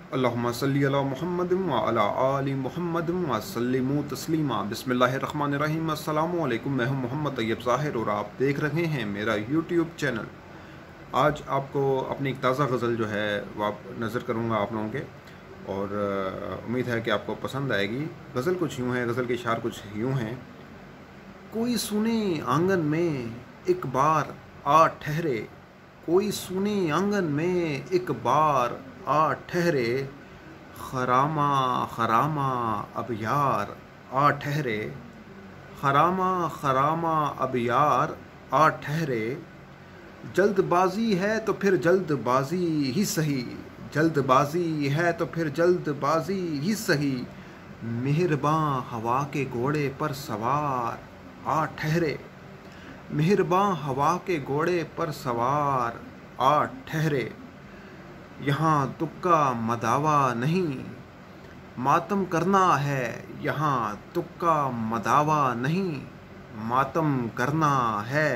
अल्लाहुम्मा सल्ली अला मुहम्मद व अला आलि मुहम्मद व सल्लिमू तस्लीमा। बिस्मिल्लाहिर्रहमानिर्रहीम। अस्सलामु अलैकुम। मैं हूं मोहम्मद तैयब ज़ाहिर और आप देख रहे हैं मेरा यूट्यूब चैनल। आज आपको अपनी एक ताज़ा गज़ल जो है वो आप नज़र करूँगा आप लोगों के, और उम्मीद है कि आपको पसंद आएगी। गज़ल कुछ यूँ है, गज़ल के इशार कुछ यूँ हैं। कोई सुने आंगन में एक बार आ ठहरे, कोई सुने आंगन में एक बार आ ठहरे, खरामा खरामा अब यार आ ठहरे, खरामा खरामा अब यार आ ठहरे। जल्दबाजी है तो फिर जल्दबाजी ही सही, जल्दबाजी है तो फिर जल्दबाजी ही सही। मेहरबान हवा के घोड़े पर सवार आ ठहरे, मेहरबान हवा के घोड़े पर सवार आ ठहरे। यहाँ तुक्का मदावा नहीं, मातम करना है, यहाँ तुक्का मदावा नहीं, मातम करना है।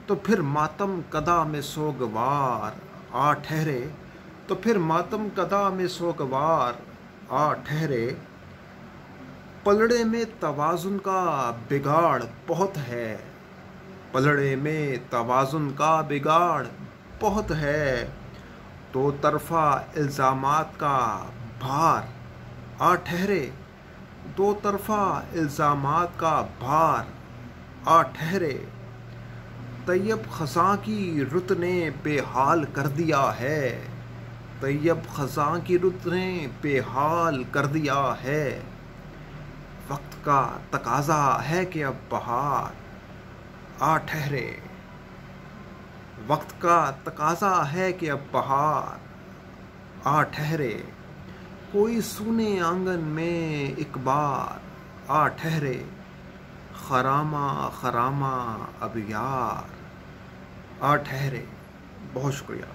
तो फिर मातम कदा में सोगवार आ ठहरे, तो फिर मातम कदा में सोगवार आ ठहरे। पलड़े में तवाज़ुन का बिगाड़ बहुत है, पलड़े में तवाज़ुन का बिगाड़ बहुत है। दो तरफ़ा इल्ज़ामात का भार आ ठहरे, दो तरफ़ा इल्ज़ामात का भार आ ठहरे। तैयब ख़ज़ां की रुत ने बेहाल कर दिया है, तैयब ख़ज़ां की रुत ने बेहाल कर दिया है। वक्त का तकाज़ा है कि अब बहार आ ठहरे, वक्त का तकाज़ा है कि अब बहार आ ठहरे। कोई सूने आंगन में एक बार आ ठहरे, खरामा खरामा अब यार आ ठहरे। बहुत शुक्रिया।